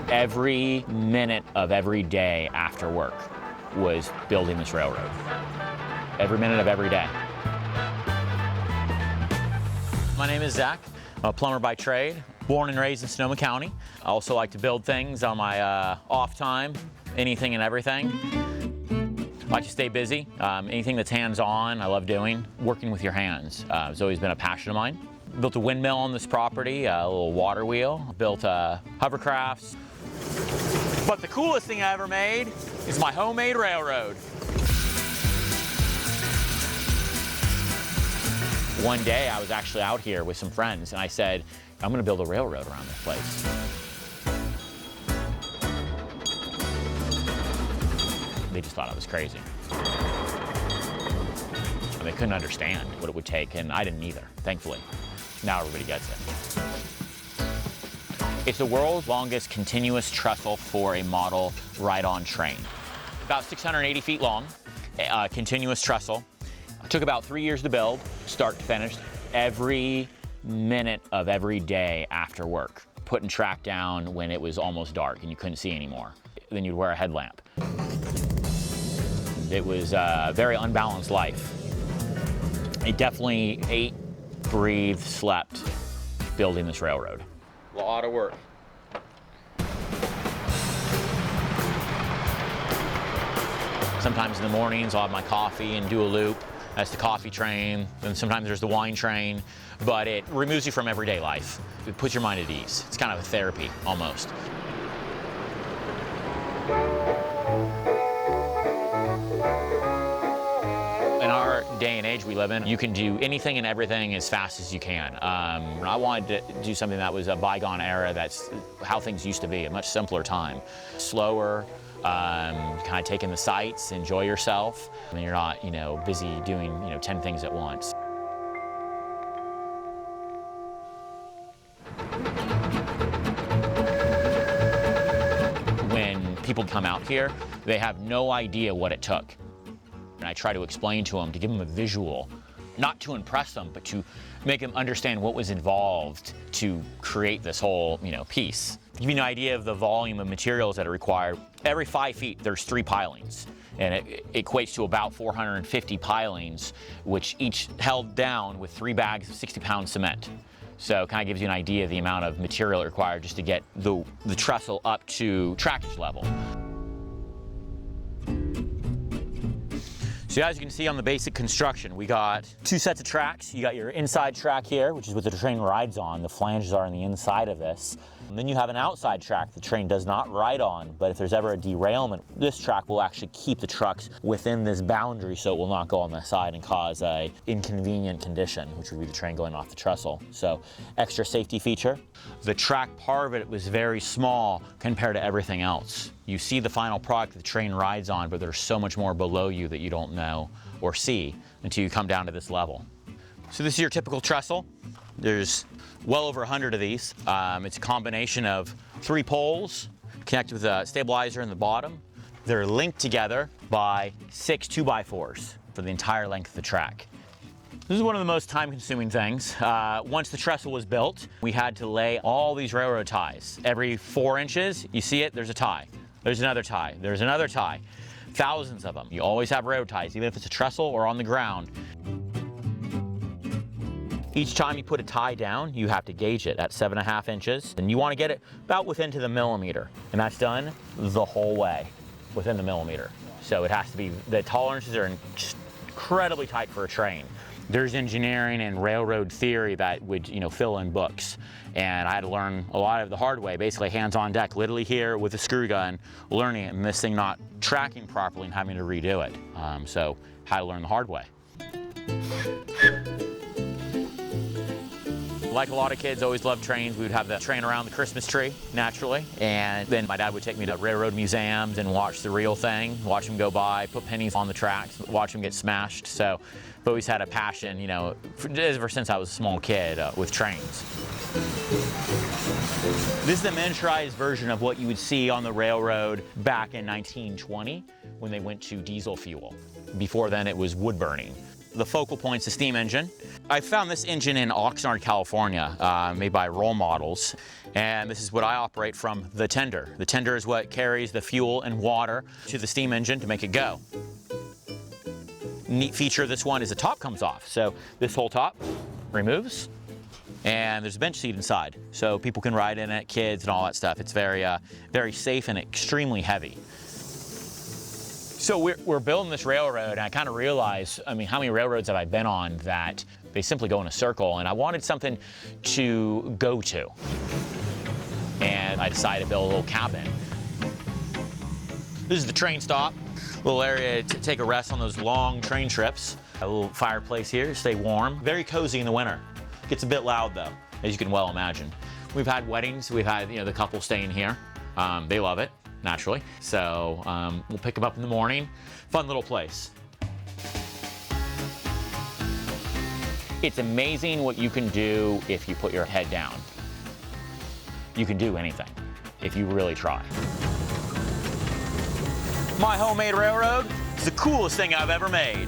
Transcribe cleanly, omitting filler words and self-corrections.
Every minute of every day after work was building this railroad. Every minute of every day. My name is Zach. I'm a plumber by trade, born and raised in Sonoma County. I also like to build things on my off time, anything and everything. I like to stay busy. Anything that's hands-on, I love doing. Working with your hands has always been a passion of mine. Built a windmill on this property, a little water wheel. Built hovercrafts. But the coolest thing I ever made is my homemade railroad. One day I was actually out here with some friends and I said, I'm gonna build a railroad around this place. They just thought I was crazy. And they couldn't understand what it would take, and I didn't either, thankfully. Now everybody gets it. It's the world's longest continuous trestle for a model ride-on train. About 680 feet long, continuous trestle. It took about 3 years to build, start to finish. Every minute of every day after work, putting track down when it was almost dark and you couldn't see anymore. Then you'd wear a headlamp. It was a very unbalanced life. It definitely ate, breathed, slept building this railroad. A lot of work. Sometimes in the mornings I'll have my coffee and do a loop. That's the coffee train. Then sometimes there's the wine train. But it removes you from everyday life. It puts your mind at ease. It's kind of a therapy, almost. In our day and age we live in, you can do anything and everything as fast as you can. I wanted to do something that was a bygone era. That's how things used to be, a much simpler time. Slower, kind of take in the sights, enjoy yourself. I mean, you're not, busy doing, 10 things at once. When people come out here, they have no idea what it took. And I try to explain to them, to give them a visual, not to impress them, but to make them understand what was involved to create this whole, piece. Give you an idea of the volume of materials that are required. Every 5 feet, there's 3 pilings, and it equates to about 450 pilings, which each held down with 3 bags of 60-pound cement. So it kind of gives you an idea of the amount of material required just to get the trestle up to trackage level. So as you can see on the basic construction, we got 2 sets of tracks. You got your inside track here, which is what the train rides on. The flanges are on the inside of this. And then you have an outside track the train does not ride on, but if there's ever a derailment, this track will actually keep the trucks within this boundary so it will not go on the side and cause a inconvenient condition, which would be the train going off the trestle. So extra safety feature. The track part of it was very small compared to everything else. You see the final product the train rides on, but there's so much more below you that you don't know or see until you come down to this level. So this is your typical trestle. There's well over 100 of these. It's a combination of 3 poles connected with a stabilizer in the bottom. They're linked together by 6 2x4s for the entire length of the track. This is one of the most time-consuming things. Once the trestle was built, we had to lay all these railroad ties. Every 4 inches, you see it, there's a tie. There's another tie. There's another tie. Thousands of them. You always have railroad ties, even if it's a trestle or on the ground. Each time you put a tie down, you have to gauge it at 7.5 inches. And you want to get it about within to the millimeter. And that's done the whole way, within the millimeter. So it has to be, the tolerances are incredibly tight for a train. There's engineering and railroad theory that would, fill in books. And I had to learn a lot of the hard way, basically hands on deck, literally here with a screw gun, learning it and this thing not tracking properly and having to redo it. So had to learn the hard way. Like a lot of kids, always loved trains. We would have the train around the Christmas tree, naturally. And then my dad would take me to railroad museums and watch the real thing, watch them go by, put pennies on the tracks, watch them get smashed. So I've always had a passion, ever since I was a small kid with trains. This is a miniaturized version of what you would see on the railroad back in 1920 when they went to diesel fuel. Before then, it was wood burning. the focal point's the steam engine. I found this engine in Oxnard, California, made by Role Models. And this is what I operate from the tender. The tender is what carries the fuel and water to the steam engine to make it go. Neat feature of this one is the top comes off. So this whole top removes, and there's a bench seat inside. So people can ride in it, kids and all that stuff. It's very, very safe and extremely heavy. So we're building this railroad, and I kind of realized, I mean, how many railroads have I been on that they simply go in a circle, and I wanted something to go to. And I decided to build a little cabin. This is the train stop, little area to take a rest on those long train trips. A little fireplace here to stay warm. Very cozy in the winter. Gets a bit loud though, as you can well imagine. We've had weddings, we've had, the couple staying here. They love it, naturally. So we'll pick them up in the morning. Fun little place. It's amazing what you can do if you put your head down. You can do anything if you really try. My homemade railroad is the coolest thing I've ever made.